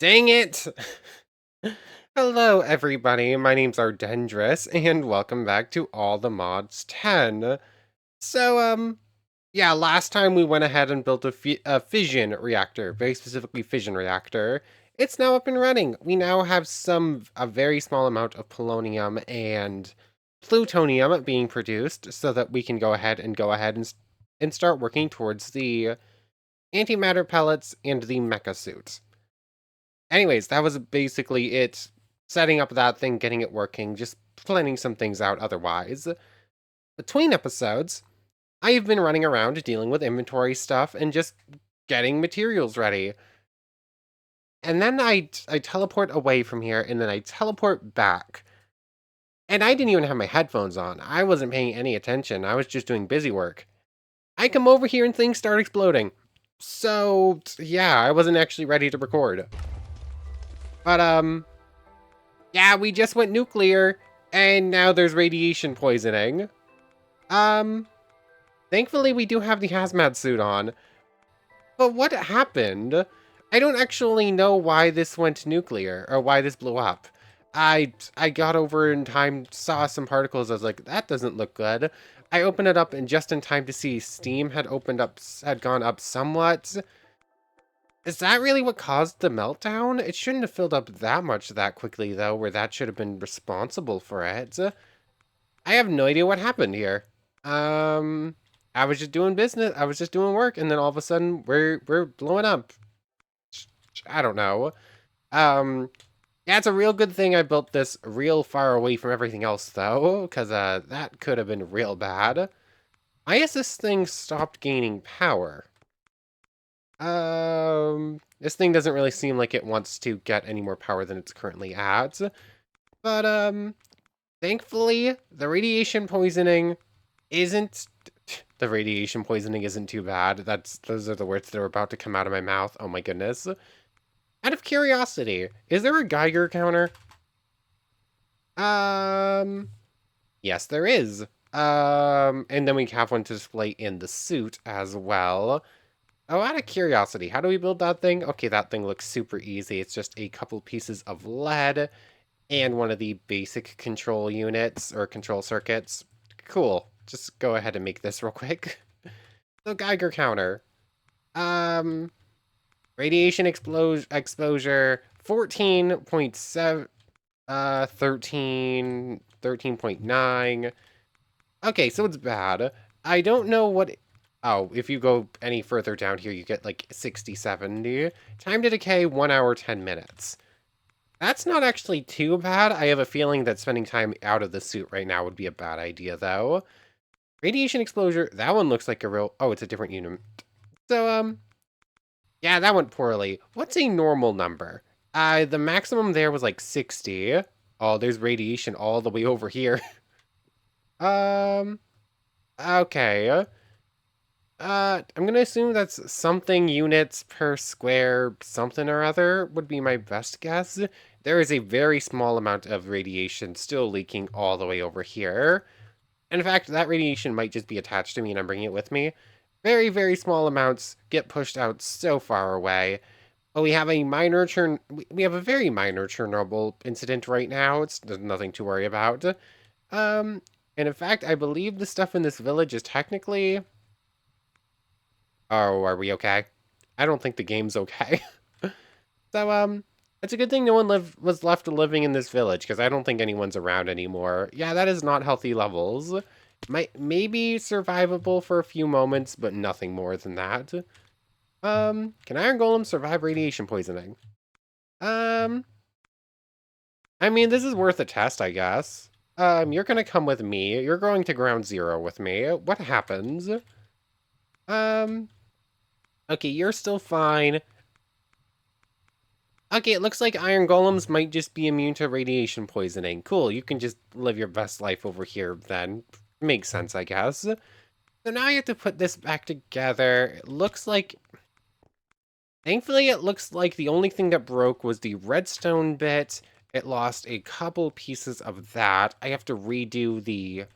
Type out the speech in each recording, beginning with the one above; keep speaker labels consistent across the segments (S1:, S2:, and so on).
S1: Dang it! Hello, everybody. My name's Ardendris, and welcome back to All the Mods 10. So, yeah, last time we went ahead and built a fission reactor, very specifically fission reactor. It's now up and running. We now have a very small amount of polonium and plutonium being produced so that we can go ahead and start working towards the antimatter pellets and the mecha suit. Anyways, that was basically it. Setting up that thing, getting it working, just planning some things out otherwise. Between episodes, I have been running around dealing with inventory stuff and just getting materials ready. And then I teleport away from here, and then I teleport back. And I didn't even have my headphones on. I wasn't paying any attention. I was just doing busy work. I come over here and things start exploding. So, yeah, I wasn't actually ready to record. But, yeah, we just went nuclear, and now there's radiation poisoning. Thankfully we do have the hazmat suit on. But what happened? I don't actually know why this went nuclear, or why this blew up. I got over in time, saw some particles, I was like, that doesn't look good. I opened it up and just in time to see steam had gone up somewhat. Is that really what caused the meltdown? It shouldn't have filled up that much that quickly, though, where that should have been responsible for it. I have no idea what happened here. I was just doing business. I was just doing work, and then all of a sudden, we're blowing up. I don't know. Yeah, it's a real good thing I built this real far away from everything else, though, because that could have been real bad. Why has this thing stopped gaining power? This thing doesn't really seem like it wants to get any more power than it's currently at. But, thankfully, the radiation poisoning isn't too bad. Those are the words that are about to come out of my mouth. Oh my goodness. Out of curiosity, is there a Geiger counter? Yes, there is. And then we have one to display in the suit as well. Oh, out of curiosity, how do we build that thing? Okay, that thing looks super easy. It's just a couple pieces of lead and one of the basic control units or control circuits. Cool. Just go ahead and make this real quick. So Geiger counter. Radiation exposure 14.7 13.9. Okay, so it's bad. I don't know what oh, if you go any further down here, you get like 60, 70. Time to decay 1 hour 10 minutes. That's not actually too bad. I have a feeling that spending time out of the suit right now would be a bad idea, though. Radiation exposure, that one looks like a real... Oh, it's a different unit. So, yeah, that went poorly. What's a normal number? The maximum there was like 60. Oh, there's radiation all the way over here. Okay. I'm gonna assume that's something units per square something or other would be my best guess. There is a very small amount of radiation still leaking all the way over here. In fact, that radiation might just be attached to me and I'm bringing it with me. Very, very small amounts get pushed out so far away. But we have a we have a very minor Chernobyl incident right now. There's nothing to worry about. And in fact, I believe the stuff in this village is technically... Oh, are we okay? I don't think the game's okay. So, it's a good thing no one was left living in this village, because I don't think anyone's around anymore. Yeah, that is not healthy levels. Maybe survivable for a few moments, but nothing more than that. Can Iron Golem survive radiation poisoning? I mean, this is worth a test, I guess. You're gonna come with me. You're going to ground zero with me. What happens? Okay, you're still fine. Okay, it looks like iron golems might just be immune to radiation poisoning. Cool, you can just live your best life over here then. Makes sense, I guess. So now I have to put this back together. It looks like... Thankfully, it looks like the only thing that broke was the redstone bit. It lost a couple pieces of that. I have to redo the...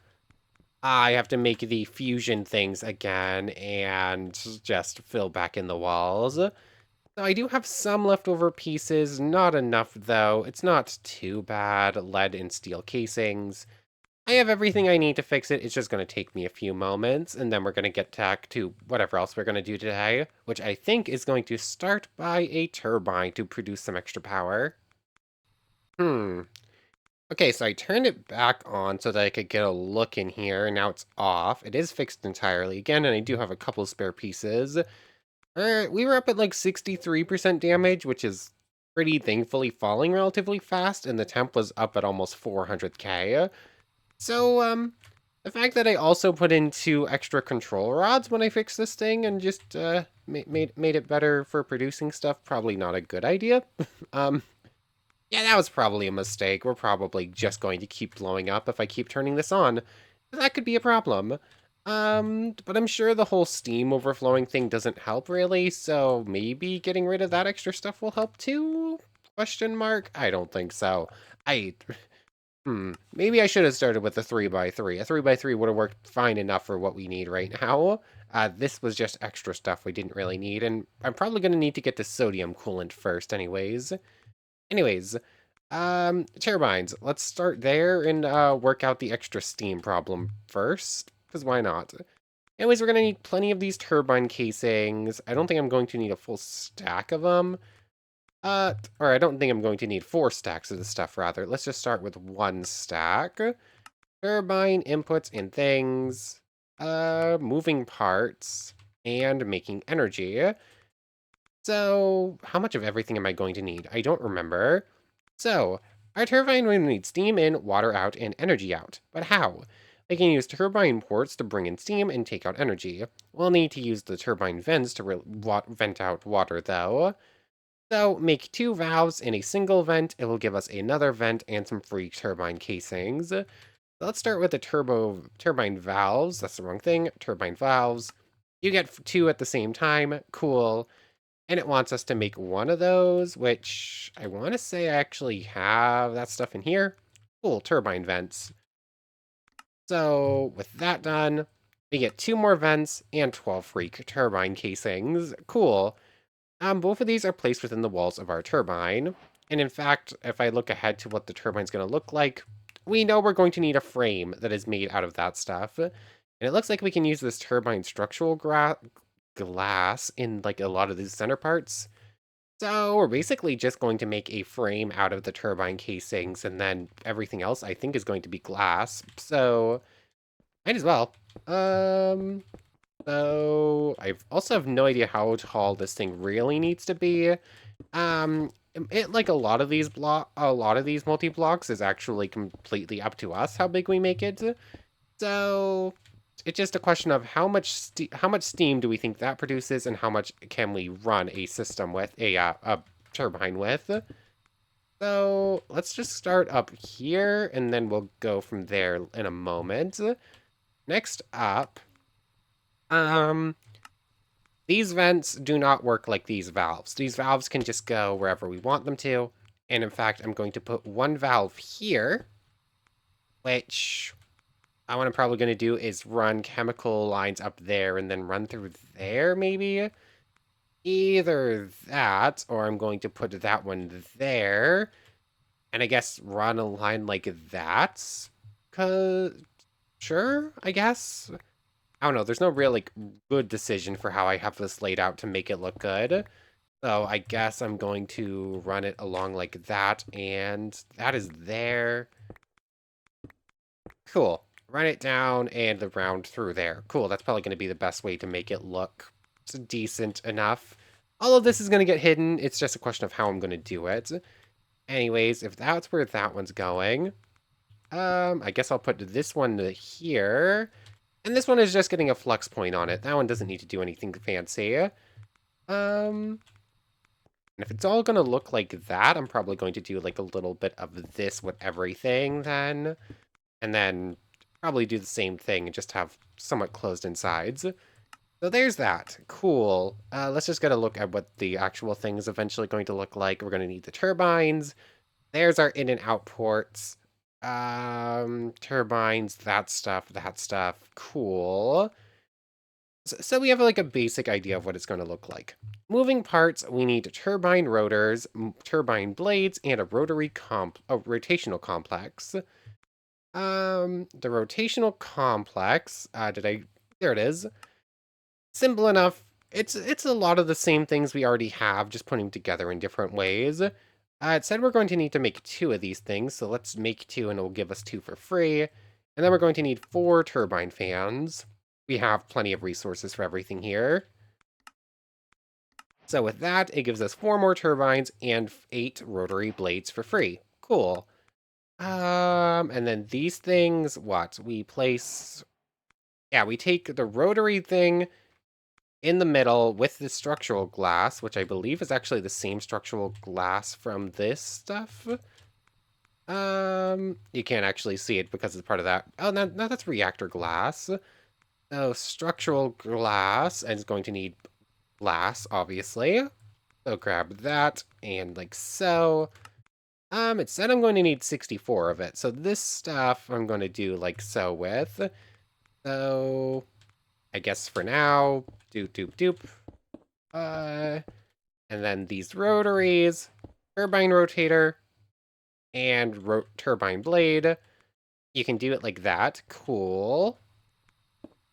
S1: I have to make the fusion things again and just fill back in the walls. So I do have some leftover pieces, not enough though. It's not too bad. Lead and steel casings. I have everything I need to fix it. It's just going to take me a few moments, and then we're going to get back to whatever else we're going to do today, which I think is going to start by a turbine to produce some extra power. Okay, so I turned it back on so that I could get a look in here, and now it's off. It is fixed entirely again, and I do have a couple spare pieces. We were up at like 63% damage, which is pretty thankfully falling relatively fast, and the temp was up at almost 400k. So, the fact that I also put in 2 extra control rods when I fixed this thing and just made it better for producing stuff, probably not a good idea. um, yeah, that was probably a mistake. We're probably just going to keep blowing up if I keep turning this on. That could be a problem. But I'm sure the whole steam overflowing thing doesn't help really, so maybe getting rid of that extra stuff will help too? Question mark? I don't think so. I maybe I should have started with a 3x3. A 3x3 would have worked fine enough for what we need right now. This was just extra stuff we didn't really need, and I'm probably going to need to get the sodium coolant first anyways. Turbines. Let's start there and work out the extra steam problem first, because why not? Anyways, we're going to need plenty of these turbine casings. I don't think I'm going to need a full stack of them. Or I don't think I'm going to need 4 stacks of this stuff, rather. Let's just start with 1 stack. Turbine inputs and things. Moving parts. And making energy. So, how much of everything am I going to need? I don't remember. So, our turbine will need steam in, water out, and energy out. But how? I can use turbine ports to bring in steam and take out energy. We'll need to use the turbine vents to vent out water, though. So make 2 valves in a single vent. It will give us another vent and some free turbine casings. So let's start with the turbine valves. That's the wrong thing. Turbine valves. You get 2 at the same time. Cool. And it wants us to make 1 of those, which I want to say I actually have that stuff in here. Cool, turbine vents. So with that done, we get 2 more vents and 12 free turbine casings. Cool. Both of these are placed within the walls of our turbine. And in fact, if I look ahead to what the turbine's going to look like, we know we're going to need a frame that is made out of that stuff. And it looks like we can use this turbine structural glass in like a lot of these center parts. So we're basically just going to make a frame out of the turbine casings, and then everything else I think is going to be glass. So might as well. So I also have no idea how tall this thing really needs to be. It like a lot of these multi-blocks is actually completely up to us how big we make it. So it's just a question of how much steam do we think that produces, and how much can we run a system with a turbine with. So let's just start up here, and then we'll go from there in a moment. Next up, these vents do not work like these valves. These valves can just go wherever we want them to. And in fact, I'm going to put 1 valve here, which what I'm probably going to do is run chemical lines up there and then run through there, maybe? Either that, or I'm going to put that one there, and I guess run a line like that. Sure, I guess. I don't know, there's no real, like, good decision for how I have this laid out to make it look good. So I guess I'm going to run it along like that, and that is there. Cool. Run it down and the round through there. Cool, that's probably going to be the best way to make it look decent enough. All of this is going to get hidden, it's just a question of how I'm going to do it. Anyways, if that's where that one's going, I guess I'll put this one here. And this one is just getting a flux point on it. That one doesn't need to do anything fancy. And if it's all going to look like that, I'm probably going to do like a little bit of this with everything then. And then probably do the same thing and just have somewhat closed in sides. So there's that. Cool. Let's just get a look at what the actual thing is eventually going to look like. We're going to need the turbines. There's our in and out ports. Turbines, that stuff. Cool. So we have like a basic idea of what it's going to look like. Moving parts, we need turbine rotors, turbine blades, and a rotational complex. The rotational complex, there it is. Simple enough. It's a lot of the same things we already have, just putting together in different ways. It said we're going to need to make 2 of these things, so let's make 2 and it will give us 2 for free. And then we're going to need 4 turbine fans. We have plenty of resources for everything here. So with that, it gives us 4 more turbines and 8 rotary blades for free. Cool. And then these things, what? We place... Yeah, we take the rotary thing in the middle with the structural glass, which I believe is actually the same structural glass from this stuff. You can't actually see it because it's part of that. Oh, no, that's reactor glass. Oh, structural glass, and it's going to need glass, obviously. So grab that, and like so. It said I'm going to need 64 of it, so this stuff I'm going to do like so with. So, I guess for now, doop, doop, doop. And then these rotaries, turbine rotator, and turbine blade. You can do it like that. Cool.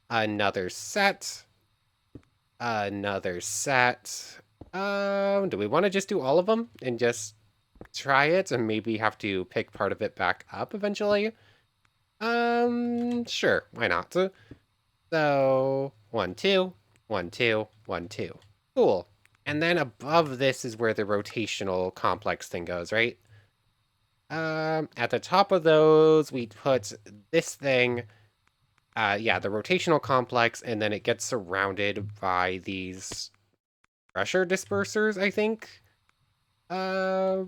S1: Another set. Another set. Do we want to just do all of them and just try it and maybe have to pick part of it back up eventually? Sure, why not? So, 1, 2, 1, 2, 1, 2. Cool. And then above this is where the rotational complex thing goes, right? At the top of those, we put this thing, yeah, the rotational complex, and then it gets surrounded by these pressure dispersers, I think. Uh,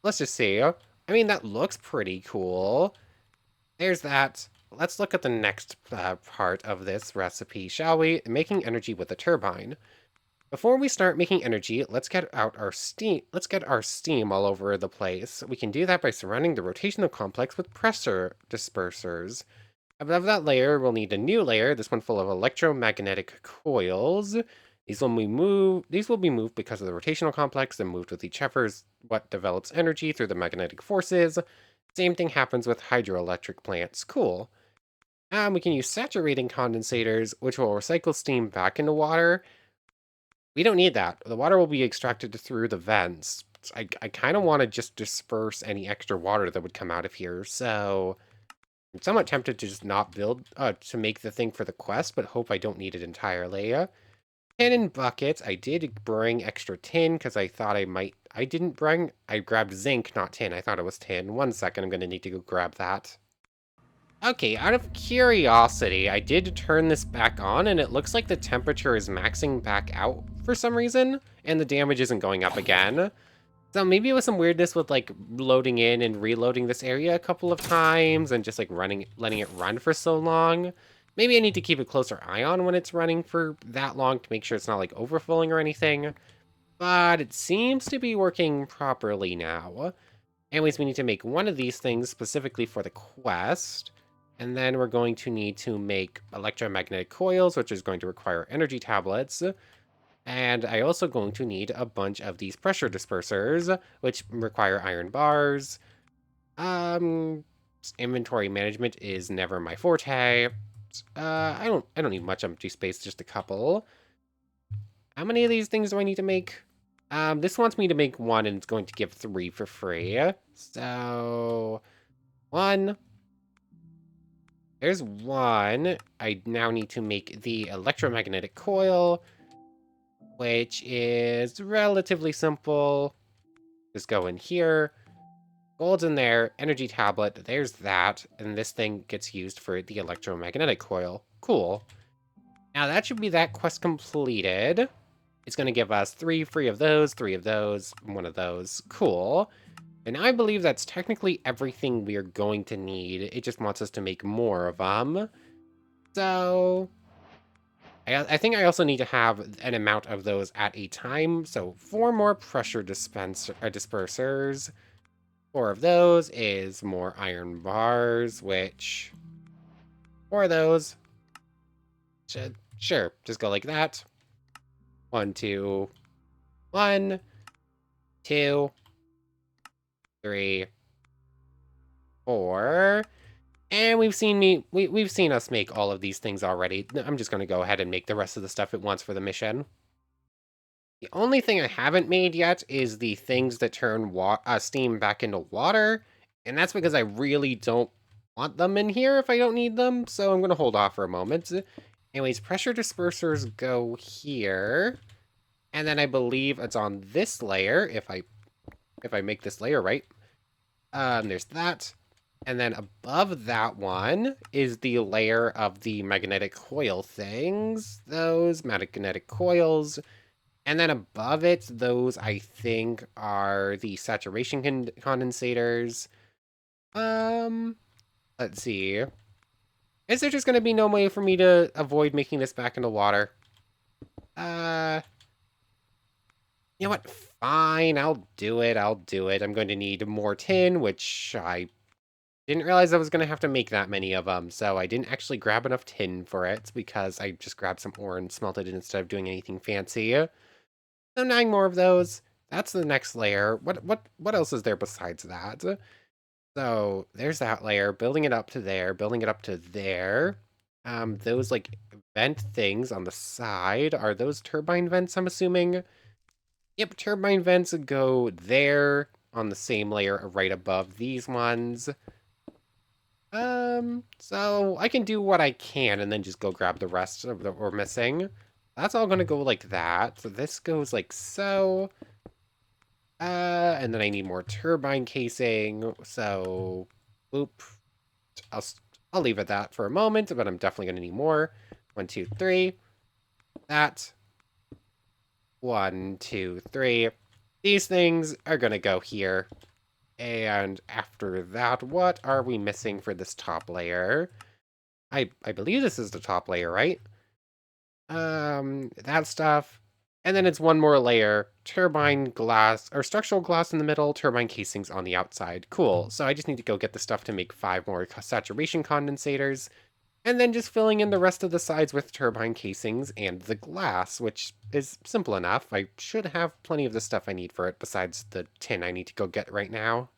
S1: let's just see. I mean, that looks pretty cool. There's that. Let's look at the next part of this recipe, shall we? Making energy with a turbine. Before we start making energy, let's get out our steam. Let's get our steam all over the place. We can do that by surrounding the rotational complex with pressure dispersers. Above that layer, we'll need a new layer, this one full of electromagnetic coils. These will be moved because of the rotational complex and moved with each other is what develops energy through the magnetic forces. Same thing happens with hydroelectric plants. Cool. We can use saturating condensators, which will recycle steam back into water. We don't need that. The water will be extracted through the vents. I kind of want to just disperse any extra water that would come out of here, so I'm somewhat tempted to just not build, to make the thing for the quest, but hope I don't need it entirely. Tin and buckets. I did bring extra tin because I thought I didn't bring, I grabbed zinc, not tin. I thought it was tin. 1 second, I'm going to need to go grab that. Okay, out of curiosity, I did turn this back on, and it looks like the temperature is maxing back out for some reason, and the damage isn't going up again. So maybe it was some weirdness with, like, loading in and reloading this area a couple of times, and just, like, letting it run for so long. Maybe I need to keep a closer eye on when it's running for that long to make sure it's not, like, overflowing or anything. But it seems to be working properly now. Anyways, we need to make one of these things specifically for the quest. And then we're going to need to make electromagnetic coils, which is going to require energy tablets. And I also going to need a bunch of these pressure dispersers, which require iron bars. Inventory management is never my forte. I don't need much empty space, just a couple. How many of these things do I need to make? This wants me to make 1, and it's going to give 3 for free. So, 1. There's 1. I now need to make the electromagnetic coil, which is relatively simple. Just go in here. Gold's in there. Energy tablet. There's that. And this thing gets used for the electromagnetic coil. Cool. Now that should be that quest completed. It's going to give us 3 free of those, 3 of those, 1 of those. Cool. And I believe that's technically everything we're going to need. It just wants us to make more of them. So I think I also need to have an amount of those at a time. So 4 more pressure dispersers. 4 of those is more iron bars, which 4 of those should Sure, just go like that. 1, 2, 1, 2, 3, 4. And we've seen us make all of these things already. I'm just gonna go ahead and make the rest of the stuff at once for the mission. The only thing I haven't made yet is the things that turn steam back into water, and that's because I really don't want them in here if I don't need them, so I'm gonna hold off for a moment. Anyways, pressure dispersers go here, and then I believe it's on this layer, if I make this layer right. There's that. And then above that one is the layer of the magnetic coil things. Those magnetic coils. And then above it, those I think are the saturation condensators. Let's see. Is there just going to be no way for me to avoid making this back into water? You know what? Fine, I'll do it. I'm going to need more tin, which I didn't realize I was going to have to make that many of them, so I didn't actually grab enough tin for it because I just grabbed some ore and smelted it instead of doing anything fancy. So 9 more of those. That's the next layer. What else is there besides that? So there's that layer, building it up to there, building it up to there. Those like vent things on the side, are those turbine vents, I'm assuming? Yep, turbine vents go there on the same layer right above these ones. So I can do what I can and then just go grab the rest of that we're missing. That's all gonna go like that. So this goes like so. And then I need more turbine casing. So, boop. I'll leave it at that for a moment, but I'm definitely gonna need more. 1, 2, 3. That. 1, 2, 3. These things are gonna go here. And after that, what are we missing for this top layer? I believe this is the top layer, right? That stuff. And then it's one more layer. Turbine glass, or structural glass in the middle, turbine casings on the outside. Cool. So I just need to go get the stuff to make 5 more saturation condensators. And then just filling in the rest of the sides with turbine casings and the glass, which is simple enough. I should have plenty of the stuff I need for it besides the tin I need to go get right now.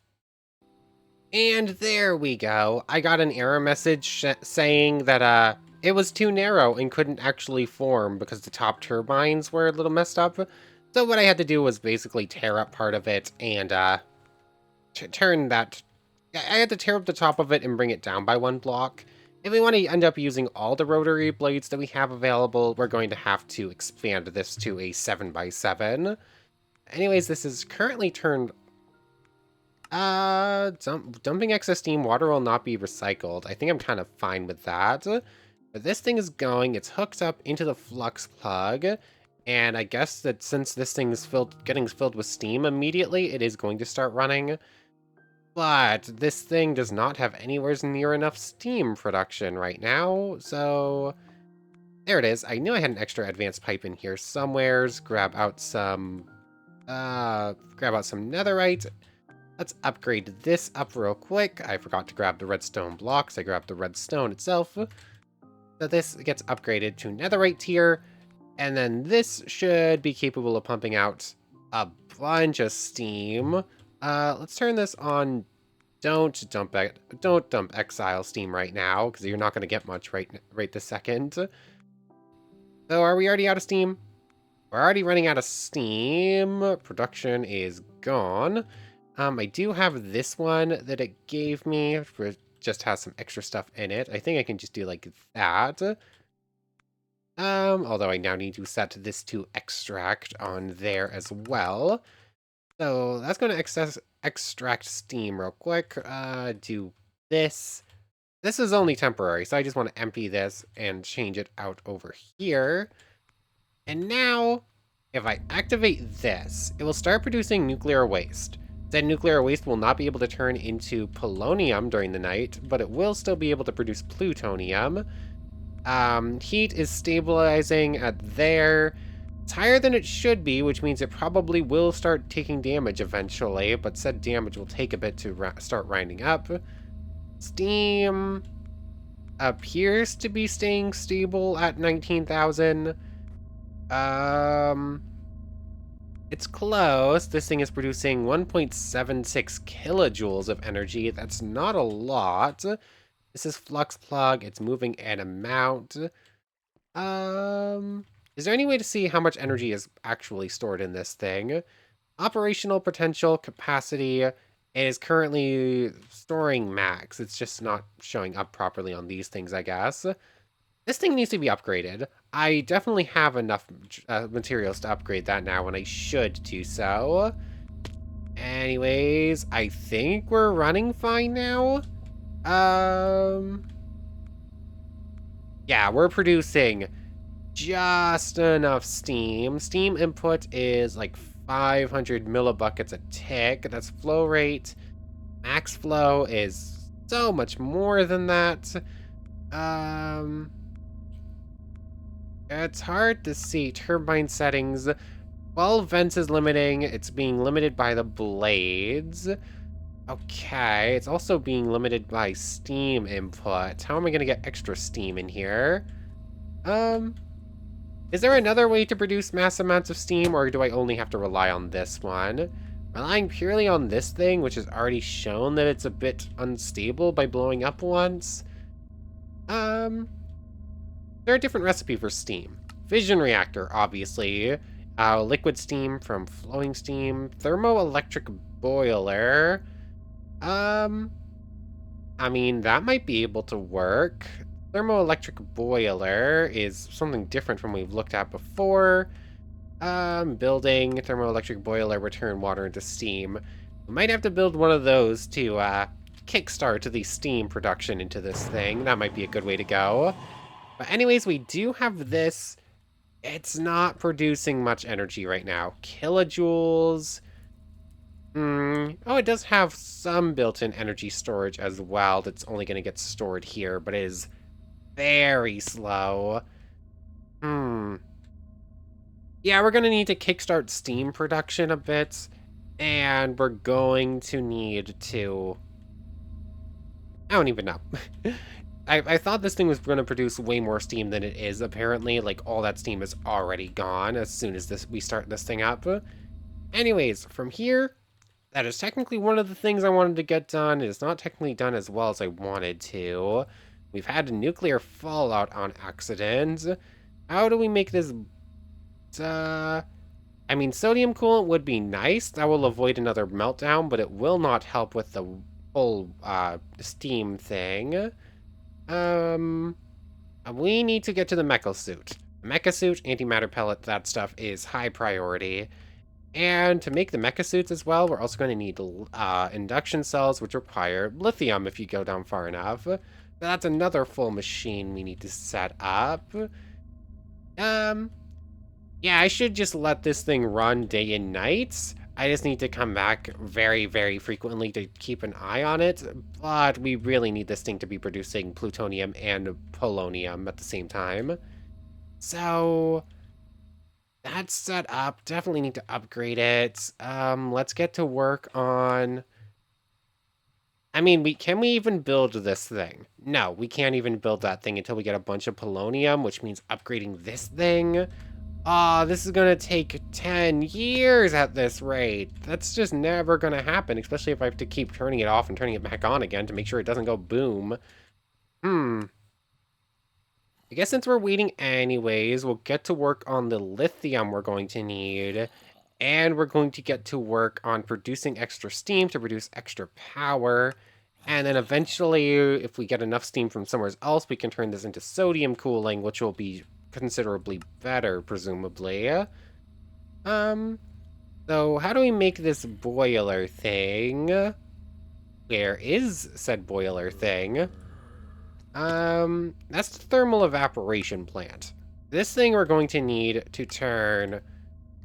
S1: And there we go. I got an error message saying that it was too narrow and couldn't actually form because the top turbines were a little messed up. So what I had to do was basically tear up part of it and turn that. I had to tear up the top of it and bring it down by 1 block. If we want to end up using all the rotary blades that we have available, we're going to have to expand this to a 7x7. Anyways, this is currently turned. Dumping excess steam water will not be recycled. I think I'm kind of fine with that. But this thing is going, it's hooked up into the flux plug, and I guess that since this thing is getting filled with steam immediately, it is going to start running. But this thing does not have anywhere near enough steam production right now, so there it is. I knew I had an extra advanced pipe in here somewheres. Grab out some netherite. Let's upgrade this up real quick. I forgot to grab the redstone blocks. I grabbed the redstone itself. So this gets upgraded to netherite tier, and then this should be capable of pumping out a bunch of steam. Let's turn this on. Don't dump exile steam right now, because you're not going to get much right this second. So are we already out of steam? We're already running out of steam. Production is gone. I do have this one that it gave me, which just has some extra stuff in it. I think I can just do like that. Although I now need to set this to extract on there as well. So that's going to extract steam real quick. Do this. This is only temporary, so I just want to empty this and change it out over here. And now, if I activate this, it will start producing nuclear waste. Said nuclear waste will not be able to turn into polonium during the night, but it will still be able to produce plutonium. Heat is stabilizing at there. It's higher than it should be, which means it probably will start taking damage eventually, but said damage will take a bit to start winding up. Steam. appears to be staying stable at 19,000. It's close. This thing is producing 1.76 kilojoules of energy. That's not a lot. This is flux plug. It's moving an amount. Is there any way to see how much energy is actually stored in this thing? Operational potential capacity is currently storing max. It's just not showing up properly on these things, I guess. This thing needs to be upgraded. I definitely have enough materials to upgrade that now, and I should do so. Anyways, I think we're running fine now. Yeah, we're producing just enough steam. Steam input is like 500 millibuckets a tick. That's flow rate. Max flow is so much more than that. It's hard to see. Turbine settings. 12 vents is limiting. It's being limited by the blades. Okay, it's also being limited by steam input. How am I going to get extra steam in here? Is there another way to produce mass amounts of steam, or do I only have to rely on this one? Relying purely on this thing, which has already shown that it's a bit unstable by blowing up once. There are a different recipe for steam. Fission reactor, obviously. Liquid steam from flowing steam. Thermoelectric boiler. I mean, that might be able to work. Thermoelectric boiler is something different from we've looked at before. Building thermoelectric boiler, return water into steam. We might have to build one of those to kickstart the steam production into this thing. That might be a good way to go. But anyways, we do have this. It's not producing much energy right now. Kilojoules. Oh, it does have some built-in energy storage as well that's only going to get stored here, but it is very slow. Yeah, we're going to need to kickstart steam production a bit, and we're going to need to... I don't even know. I thought this thing was going to produce way more steam than it is, apparently. Like, all that steam is already gone as soon as we start this thing up. Anyways, from here, that is technically one of the things I wanted to get done. It is not technically done as well as I wanted to. We've had a nuclear fallout on accident. How do we make this... I mean, sodium coolant would be nice. That will avoid another meltdown, but it will not help with the whole steam thing. We need to get to the mecha suit. Mecha suit, antimatter pellet, that stuff is high priority. And to make the mecha suits as well, we're also going to need induction cells, which require lithium if you go down far enough. That's another full machine we need to set up. Yeah, I should just let this thing run day and night. I just need to come back very, very frequently to keep an eye on it. But we really need this thing to be producing plutonium and polonium at the same time. So... that's set up. Definitely need to upgrade it. Let's get to work on... I mean, can we even build this thing? No, we can't even build that thing until we get a bunch of polonium, which means upgrading this thing. This is gonna take 10 years at this rate. That's just never gonna happen, especially if I have to keep turning it off and turning it back on again to make sure it doesn't go boom. I guess since we're waiting anyways, we'll get to work on the lithium we're going to need. And we're going to get to work on producing extra steam to produce extra power. And then eventually, if we get enough steam from somewhere else, we can turn this into sodium cooling, which will be considerably better, presumably. So how do we make this boiler thing? Where is said boiler thing? That's the thermal evaporation plant. This thing we're going to need to turn,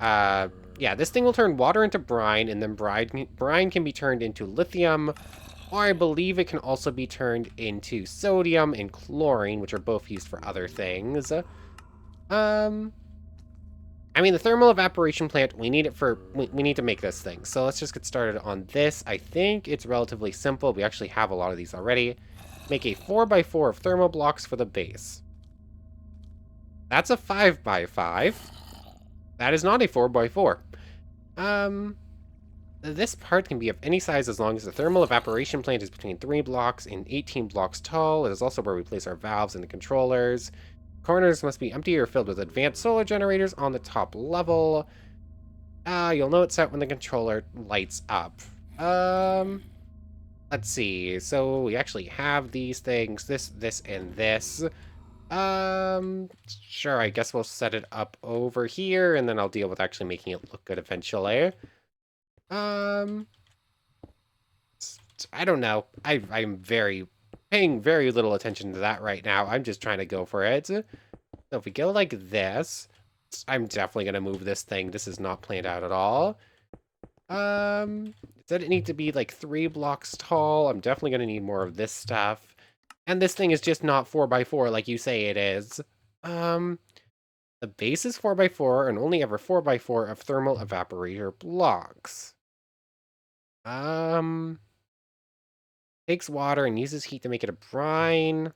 S1: yeah, this thing will turn water into brine, and then brine can be turned into lithium, or I believe it can also be turned into sodium and chlorine, which are both used for other things. I mean, the thermal evaporation plant, we need it for, we need to make this thing. So let's just get started on this. I think it's relatively simple. We actually have a lot of these already. make a 4x4 of thermal blocks for the base. That's a 5x5. That is not a 4x4. This part can be of any size as long as the thermal evaporation plant is between 3 blocks and 18 blocks tall. It is also where we place our valves and the controllers. Corners must be empty or filled with advanced solar generators on the top level. You'll know it's set when the controller lights up. Let's see. So we actually have these things, this, and this. Sure, I guess we'll set it up over here, and then I'll deal with actually making it look good eventually. I don't know. I'm paying very little attention to that right now. I'm just trying to go for it. So if we go like this, I'm definitely going to move this thing. This is not planned out at all. Does it need to be like 3 blocks tall? I'm definitely going to need more of this stuff. And this thing is just not 4x4 like you say it is. The base is 4x4 and only ever 4x4 of thermal evaporator blocks. Takes water and uses heat to make it a brine.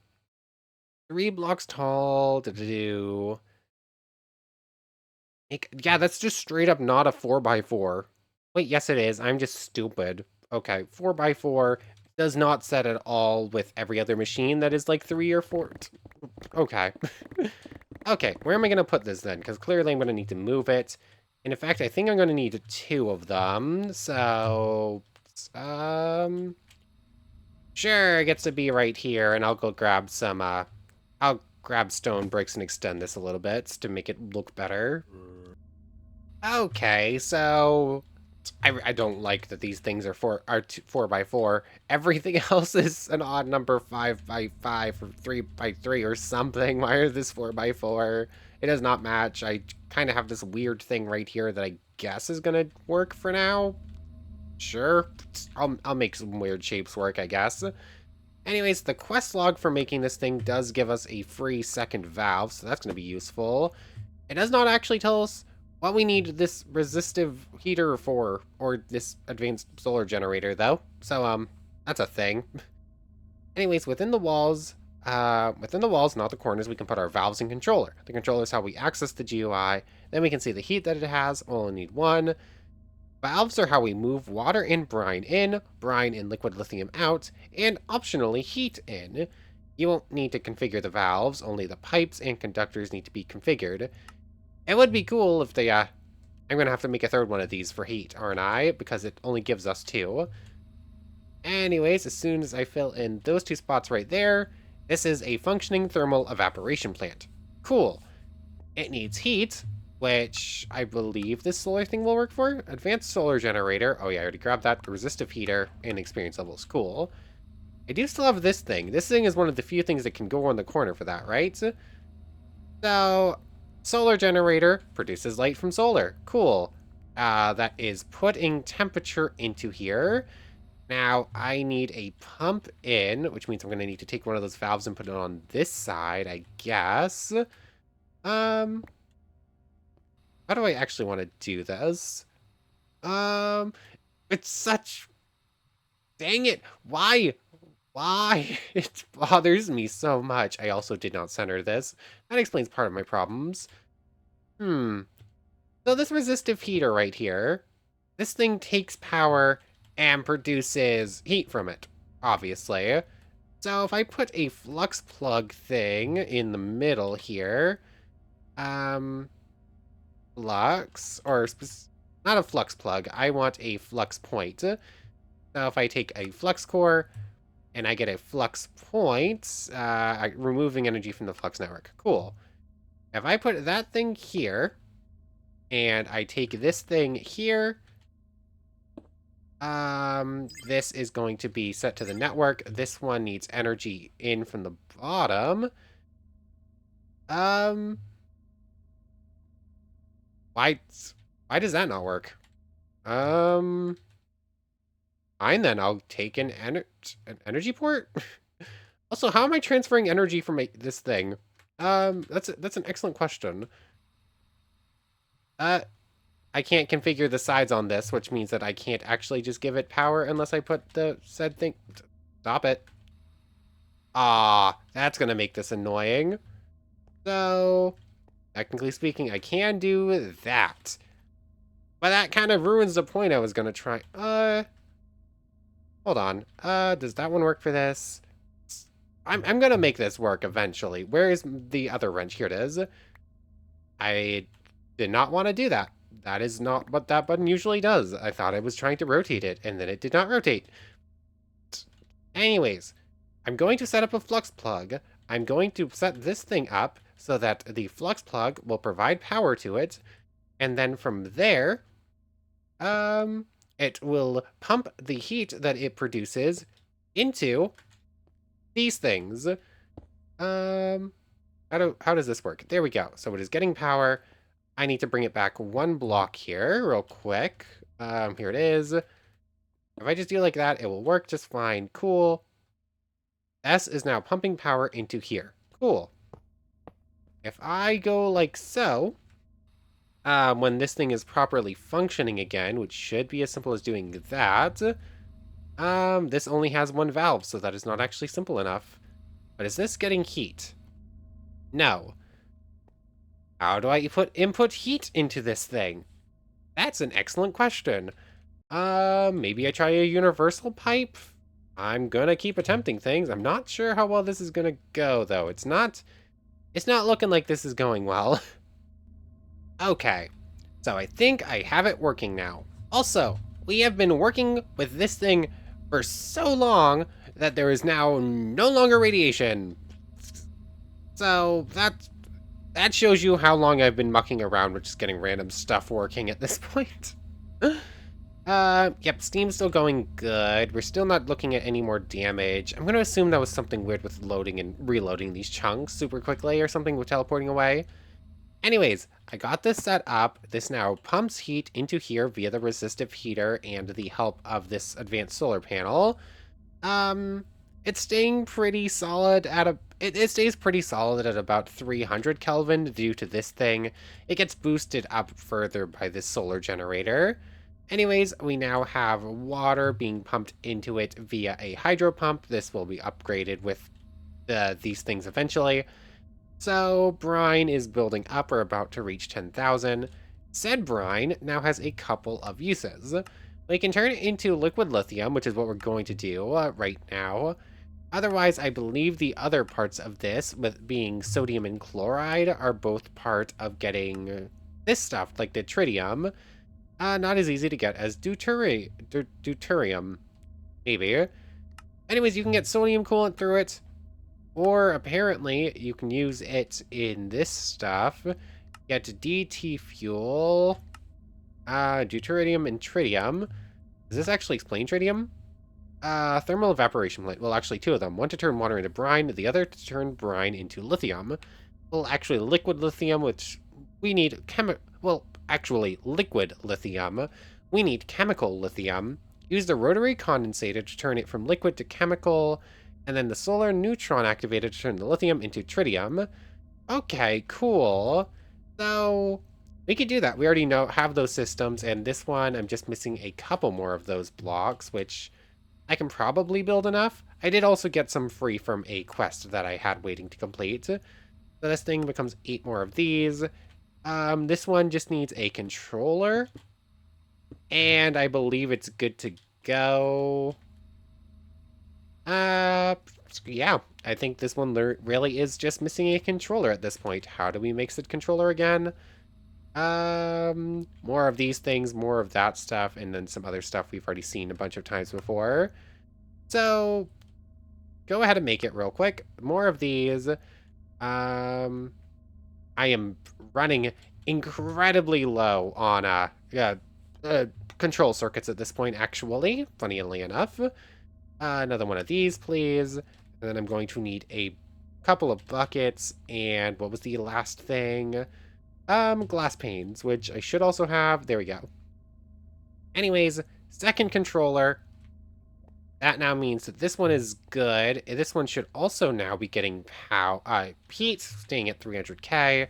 S1: 3 blocks tall. Yeah, that's just straight up not a 4x4. Wait, yes it is. I'm just stupid. Okay, 4x4 does not set at all with every other machine that is like 3 or 4. Okay. Okay, where am I going to put this then? Because clearly I'm going to need to move it. And in fact, I think I'm going to need 2 of them. So, sure, it gets to be right here, and I'll go grab some, I'll grab stone bricks and extend this a little bit to make it look better. Okay, so I don't like that these things are 4x4. Everything else is an odd number, 5x5 or 3x3 or something. Why is this 4x4? It does not match. I kind of have this weird thing right here that I guess is gonna work for now. Sure, I'll make some weird shapes work, I guess. Anyways, the quest log for making this thing does give us a free second valve, so that's going to be useful. It does not actually tell us what we need this resistive heater for, or this advanced solar generator, though. So, that's a thing. Anyways, within the walls, not the corners, we can put our valves and controller. The controller is how we access the GUI. Then we can see the heat that it has. We'll only need 1. Valves are how we move water and brine in, brine and liquid lithium out, and optionally heat in. You won't need to configure the valves, only the pipes and conductors need to be configured. It would be cool if they, I'm gonna have to make a 3rd one of these for heat, aren't I? Because it only gives us 2. Anyways, as soon as I fill in those 2 spots right there, this is a functioning thermal evaporation plant. Cool. It needs heat, which I believe this solar thing will work for. Advanced solar generator. Oh yeah, I already grabbed that. Resistive heater and experience level is cool. I do still have this thing. This thing is one of the few things that can go on the corner for that, right? So, solar generator produces light from solar. Cool. That is putting temperature into here. Now, I need a pump in, which means I'm going to need to take one of those valves and put it on this side, I guess. How do I actually want to do this? It's such... Dang it! Why? Why? It bothers me so much. I also did not center this. That explains part of my problems. So this resistive heater right here, this thing takes power and produces heat from it, obviously. So if I put a flux plug thing in the middle here, flux, or not a flux plug, I want a flux point. So if I take a flux core and I get a flux point, removing energy from the flux network. Cool. If I put that thing here, and I take this thing here, this is going to be set to the network. This one needs energy in from the bottom. Why does that not work? Fine then, I'll take an energy port? Also, how am I transferring energy from this thing? That's an excellent question. I can't configure the sides on this, which means that I can't actually just give it power unless I put the said thing... Stop it. Ah, that's gonna make this annoying. So, technically speaking, I can do that. But that kind of ruins the point I was gonna try. Hold on. Does that one work for this? I'm gonna make this work eventually. Where is the other wrench? Here it is. I did not want to do that. That is not what that button usually does. I thought I was trying to rotate it, and then it did not rotate. Anyways, I'm going to set up a flux plug. I'm going to set this thing up so that the flux plug will provide power to it, and then from there, it will pump the heat that it produces into these things. How does this work? There we go. So it is getting power. I need to bring it back one block here real quick. Here it is. If I just do like that, it will work just fine. Cool. S is now pumping power into here. Cool. If I go like so, when this thing is properly functioning again, which should be as simple as doing that, this only has one valve, so that is not actually simple enough. But is this getting heat? No. How do I input heat into this thing? That's an excellent question. Maybe I try a universal pipe? I'm gonna keep attempting things. I'm not sure how well this is gonna go, though. It's not looking like this is going well. Okay, so I think I have it working now. Also, we have been working with this thing for so long that there is now no longer radiation. So that shows you how long I've been mucking around with just getting random stuff working at this point. Yep, Steam's still going good. We're still not looking at any more damage. I'm gonna assume that was something weird with loading and reloading these chunks super quickly or something with teleporting away. Anyways, I got this set up. This now pumps heat into here via the resistive heater and the help of this advanced solar panel. It's staying pretty solid at it stays pretty solid at about 300 Kelvin due to this thing. It gets boosted up further by this solar generator. Anyways, we now have water being pumped into it via a hydro pump. This will be upgraded with these things eventually. So brine is building up or about to reach 10,000. Said brine now has a couple of uses. We can turn it into liquid lithium, which is what we're going to do right now. Otherwise, I believe the other parts of this, with being sodium and chloride, are both part of getting this stuff, like the tritium. Not as easy to get as deuterium, maybe. Anyways, you can get sodium coolant through it, or apparently you can use it in this stuff. Get DT fuel, deuterium and tritium. Does this actually explain tritium? Thermal evaporation plant. Well, actually, two of them. One to turn water into brine, the other to turn brine into lithium. Well, actually, liquid lithium, which we need liquid lithium. We need chemical lithium. Use the rotary condensator to turn it from liquid to chemical, and then the solar neutron activator to turn the lithium into tritium. Okay, cool. So we could do that. We already have those systems, and this one, I'm just missing a couple more of those blocks, which I can probably build enough. I did also get some free from a quest that I had waiting to complete. So this thing becomes 8 more of these. This one just needs a controller. And I believe it's good to go. Yeah, I think this one really is just missing a controller at this point. How do we make said controller again? More of these things, more of that stuff, and then some other stuff we've already seen a bunch of times before. So, go ahead and make it real quick. More of these. I am running incredibly low on, control circuits at this point, actually, funnily enough. Another one of these, please. And then I'm going to need a couple of buckets, and what was the last thing? Glass panes, which I should also have. There we go. Anyways, second controller. That now means that this one is good. This one should also now be getting heat, staying at 300k.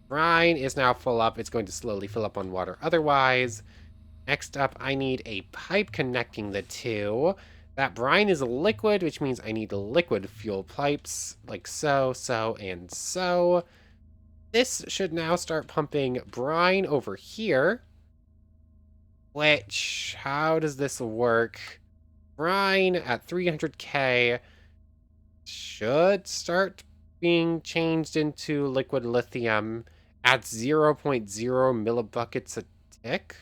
S1: Brine is now full up. It's going to slowly fill up on water otherwise. Next up, I need a pipe connecting the two. That brine is a liquid, which means I need liquid fuel pipes, like so, so, and so. This should now start pumping brine over here. Which, how does this work? Brine at 300k should start being changed into liquid lithium at 0.0 millibuckets a tick.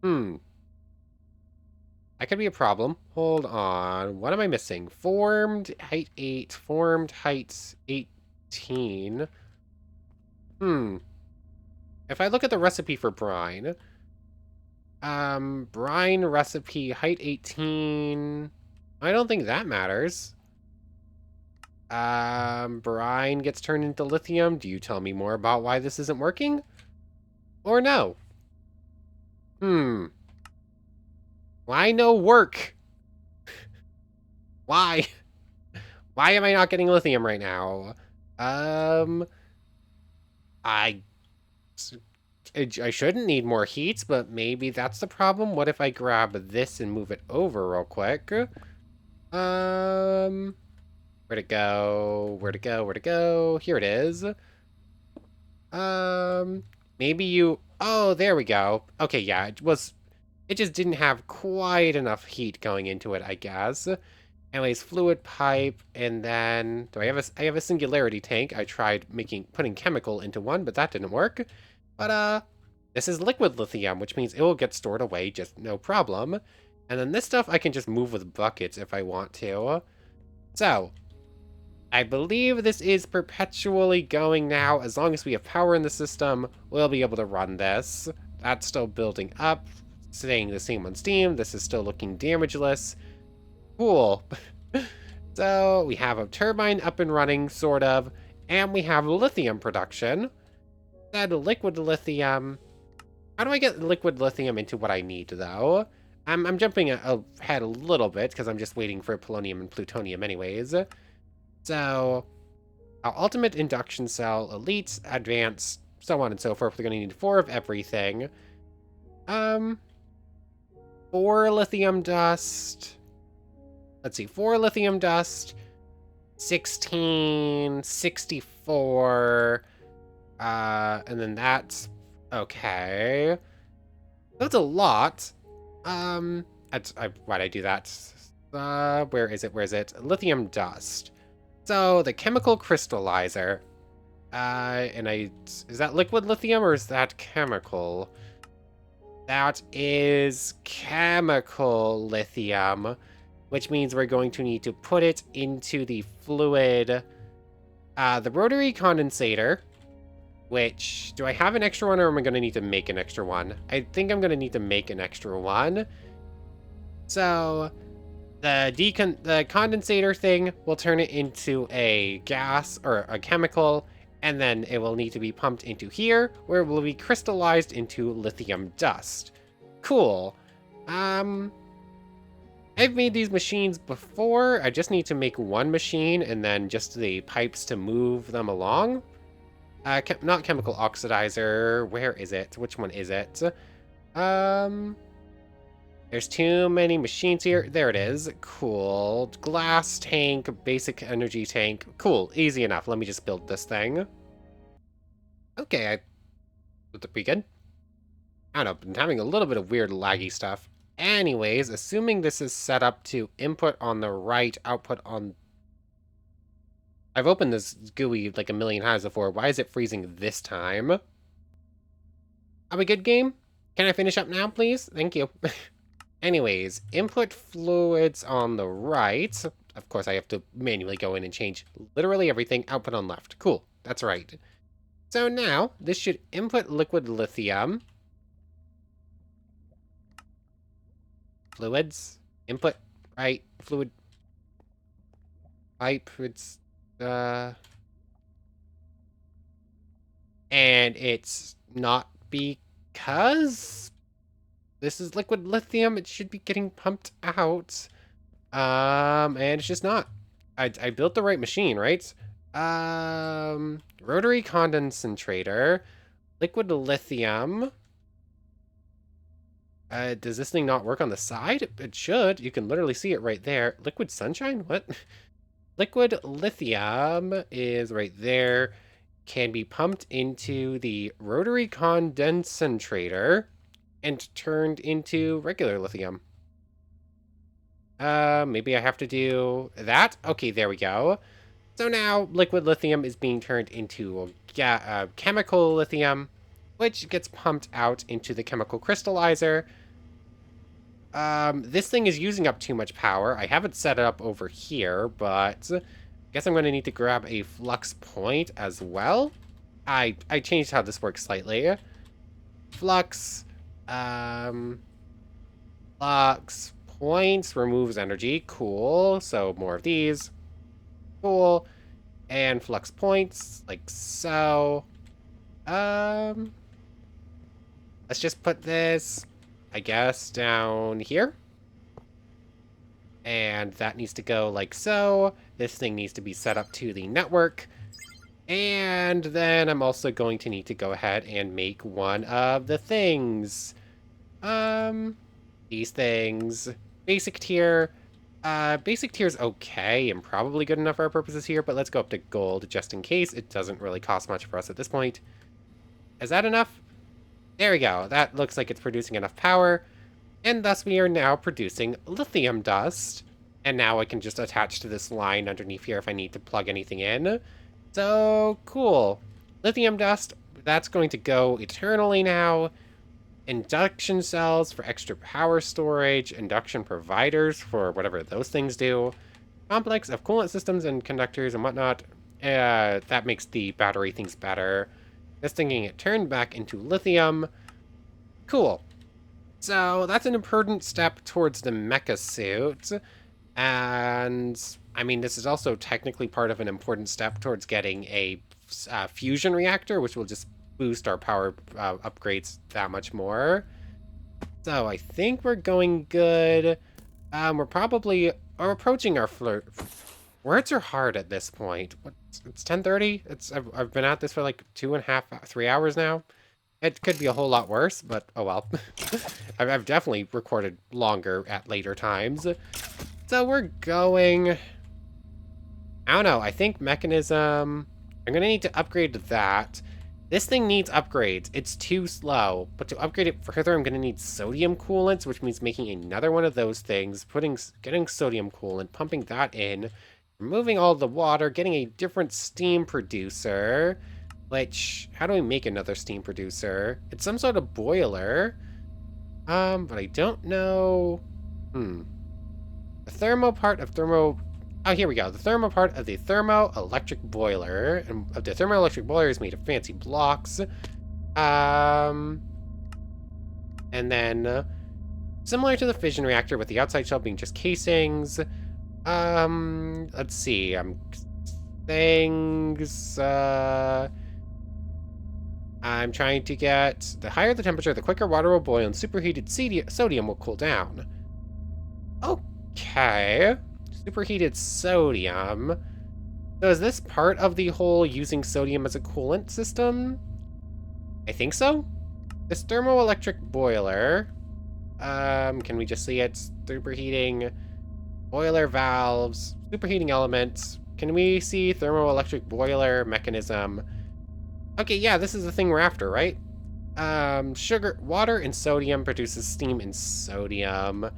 S1: Hmm. That could be a problem. Hold on. What am I missing? Formed height 8, formed height 18. Hmm. If I look at the recipe for brine, brine recipe height 18. I don't think that matters. Brine gets turned into lithium. Do you tell me more about why this isn't working? Or no? Hmm. Why no work? Why? Why am I not getting lithium right now? I I shouldn't need more heats, but maybe that's the problem. What if I grab this and move it over real quick? Where'd it go? Where'd it go? Where'd it go? Here it is. Maybe you... Oh, there we go. Okay, yeah, it just didn't have quite enough heat going into it, I guess. Anyways, fluid pipe, and then... I have a singularity tank. I tried putting chemical into one, but that didn't work. But, this is liquid lithium, which means it will get stored away just no problem. And then this stuff I can just move with buckets if I want to. So, I believe this is perpetually going now. As long as we have power in the system, we'll be able to run this. That's still building up, staying the same on Steam. This is still looking damageless. Cool. So we have a turbine up and running, sort of, and we have lithium production. That liquid lithium. How do I get liquid lithium into what I need, though? I'm jumping ahead a little bit because I'm just waiting for polonium and plutonium anyways. So, our ultimate induction cell, elite, advanced, so on and so forth. We're going to need 4 of everything. 4 lithium dust. Let's see, 4 lithium dust, 16, 64, and then that's okay. That's a lot. Why'd I do that? Where is it? Where is it? Lithium dust. So the chemical crystallizer, is that liquid lithium or is that chemical? That is chemical lithium, which means we're going to need to put it into the fluid, the rotary condensator, which, do I have an extra one or am I going to need to make an extra one? I think I'm going to need to make an extra one. So, the condensator thing will turn it into a gas or a chemical, and then it will need to be pumped into here, where it will be crystallized into lithium dust. Cool. I've made these machines before. I just need to make one machine and then just the pipes to move them along. Not chemical oxidizer. Where is it? Which one is it? There's too many machines here. There it is. Cool. Glass tank, basic energy tank. Cool. Easy enough. Let me just build this thing. Okay, I built it pretty good. I don't know. I'm having a little bit of weird laggy stuff. Anyways, assuming this is set up to input on the right, output on... I've opened this GUI like a million times before. Why is it freezing this time? Are we good, game? Can I finish up now, please? Thank you. Anyways, input fluids on the right. Of course, I have to manually go in and change literally everything. Output on left. Cool. That's right. So now, this should input liquid lithium. Fluids. Input. Right. Fluid. Pipe. It's... And it's not because... This is liquid lithium. It should be getting pumped out. And it's just not. I built the right machine, right? Rotary condensator. Liquid lithium. Does this thing not work on the side? It should. You can literally see it right there. Liquid sunshine? What? Liquid lithium is right there. Can be pumped into the rotary condensator and turned into regular lithium. Maybe I have to do that? Okay, there we go. So now liquid lithium is being turned into chemical lithium, which gets pumped out into the chemical crystallizer. This thing is using up too much power. I have it set up over here, but I guess I'm going to need to grab a flux point as well. I changed how this works slightly. Flux, flux points removes energy. Cool. So more of these. Cool. And flux points, like so. Let's just put this, I guess, down here. And that needs to go like so. This thing needs to be set up to the network. And then I'm also going to need to go ahead and make one of the things. These things. Basic tier. Basic tier's okay and probably good enough for our purposes here, but let's go up to gold just in case. It doesn't really cost much for us at this point. Is that enough? There we go. That looks like it's producing enough power. And thus we are now producing lithium dust. And now I can just attach to this line underneath here if I need to plug anything in. So, cool. Lithium dust, that's going to go eternally now. Induction cells for extra power storage. Induction providers for whatever those things do. Complex of coolant systems and conductors and whatnot. That makes the battery things better. This thing can get turned back into lithium. Cool. So that's an important step towards the mecha suit. And I mean, this is also technically part of an important step towards getting a fusion reactor, which will just boost our power upgrades that much more. So I think we're going good. We're approaching our flirt. Words are hard at this point. It's 10:30. I've been at this for like 2.5, 3 hours now. It could be a whole lot worse, but oh well. I've definitely recorded longer at later times. So we're going... I don't know. I think mechanism... I'm going to need to upgrade that. This thing needs upgrades. It's too slow. But to upgrade it further, I'm going to need sodium coolants, which means making another one of those things, getting sodium coolant, pumping that in, removing all the water, getting a different steam producer. Which, how do we make another steam producer? It's some sort of boiler. But I don't know. The thermo part of thermo... Oh, here we go. The thermo part of the thermoelectric boiler. And the thermoelectric boiler is made of fancy blocks. And then, similar to the fission reactor, with the outside shell being just casings. Let's see. Things... I'm trying to get... The higher the temperature, the quicker water will boil and superheated sodium will cool down. Okay. Superheated sodium. So is this part of the whole using sodium as a coolant system? I think so. This thermoelectric boiler. Can we just see it? Superheating boiler valves, superheating elements. Can we see thermoelectric boiler mechanism? Okay, yeah, this is the thing we're after, right? Water and sodium produces steam and sodium.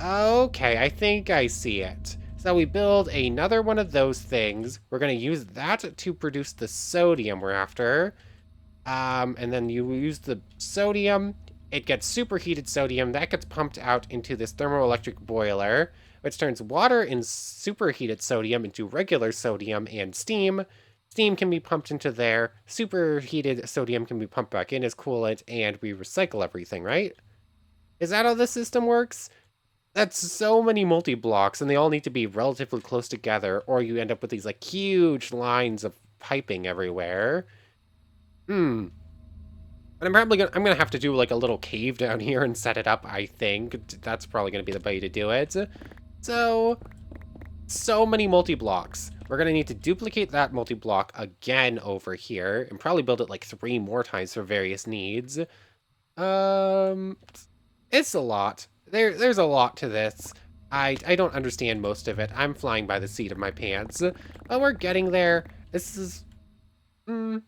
S1: Okay, I think I see it. So we build another one of those things. We're going to use that to produce the sodium we're after. And then you use the sodium. It gets superheated sodium. That gets pumped out into this thermoelectric boiler, which turns water and superheated sodium into regular sodium and steam. Steam can be pumped into there. Superheated sodium can be pumped back in as coolant, and we recycle everything, right? Is that how the system works? That's so many multi-blocks, and they all need to be relatively close together, or you end up with these, like, huge lines of piping everywhere. But I'm gonna have to do, like, a little cave down here and set it up, I think. That's probably gonna be the way to do it. So many multi-blocks. We're gonna need to duplicate that multi-block again over here, and probably build it, like, 3 more times for various needs. Um, it's a lot. There's a lot to this. I don't understand most of it. I'm flying by the seat of my pants. But we're getting there. This is... Mm,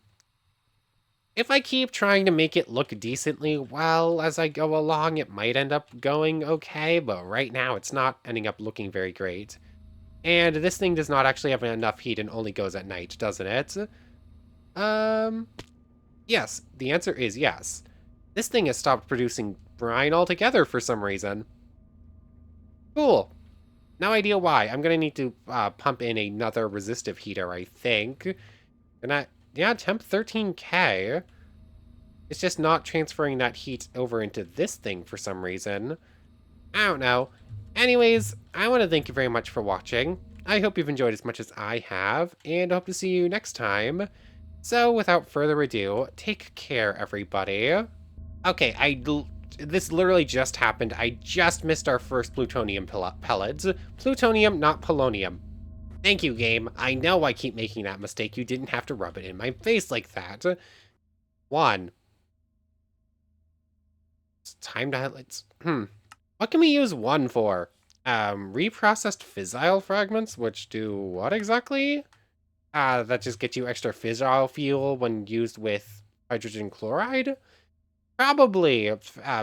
S1: if I keep trying to make it look decently well as I go along, it might end up going okay, but right now it's not ending up looking very great. And this thing does not actually have enough heat and only goes at night, doesn't it? Um, yes. The answer is yes. This thing has stopped producing brine altogether for some reason. Cool. No idea why. I'm gonna need to pump in another resistive heater, I think. And yeah, temp 13K. It's just not transferring that heat over into this thing for some reason. I don't know. Anyways, I want to thank you very much for watching. I hope you've enjoyed as much as I have, and I hope to see you next time. So, without further ado, take care, everybody. Okay, this literally just happened. I just missed our first plutonium pellets. Plutonium, not polonium. Thank you, game. I know I keep making that mistake. You didn't have to rub it in my face like that. One. It's time to... What can we use one for? Reprocessed fissile fragments, which do what exactly? That just gets you extra fissile fuel when used with hydrogen chloride? Probably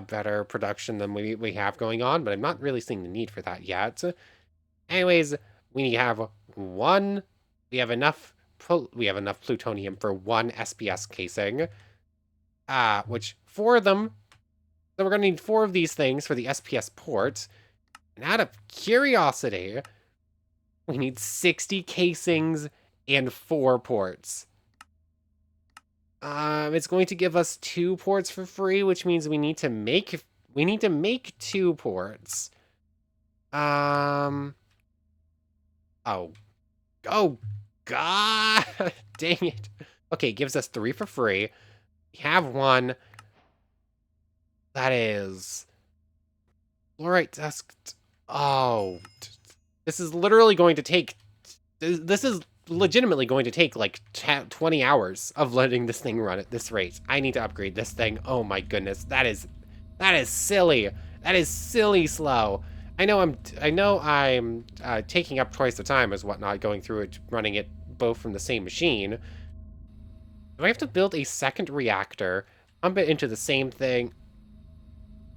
S1: better production than we have going on, but I'm not really seeing the need for that yet. Anyways, we have one. We have enough plutonium for one SPS casing. Which 4 of them. So we're gonna need 4 of these things for the SPS port. And out of curiosity, we need 60 casings and 4 ports. It's going to give us 2 ports for free, which means we need to make 2 ports. Oh. Oh, God. Dang it. Okay, it gives us 3 for free. We have 1. That is... Fluorite desk... Oh. This is literally going to take... This is legitimately going to take like 20 hours of letting this thing run at this rate. I need to upgrade this thing. Oh my goodness. That is silly. That is silly slow. I know I'm taking up twice the time as whatnot, going through it, running it both from the same machine. Do I have to build a second reactor, pump it into the same thing?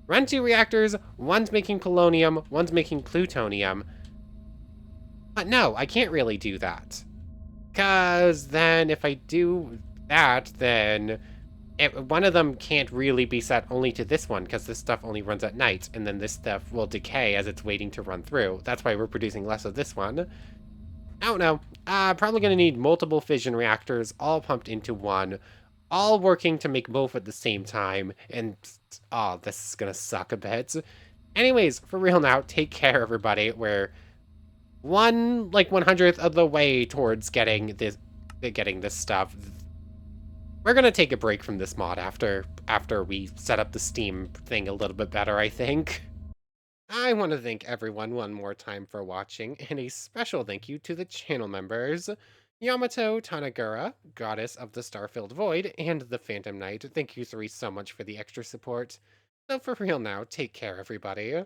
S1: Run 2 reactors, one's making polonium, one's making plutonium. But no, I can't really do that. Because then if I do that, then one of them can't really be set only to this one, because this stuff only runs at night, and then this stuff will decay as it's waiting to run through. That's why we're producing less of this one. I don't know. Probably going to need multiple fission reactors, all pumped into one, all working to make both at the same time, and oh, this is going to suck a bit. Anyways, for real now, take care, everybody. We're 1/100th of the way towards getting this stuff. We're gonna take a break from this mod after we set up the Steam thing a little bit better, I think. I want to thank everyone one more time for watching, and a special thank you to the channel members, Yamato Tanagura, Goddess of the Starfilled Void, and the Phantom Knight. Thank you 3 so much for the extra support. So for real now, take care, everybody.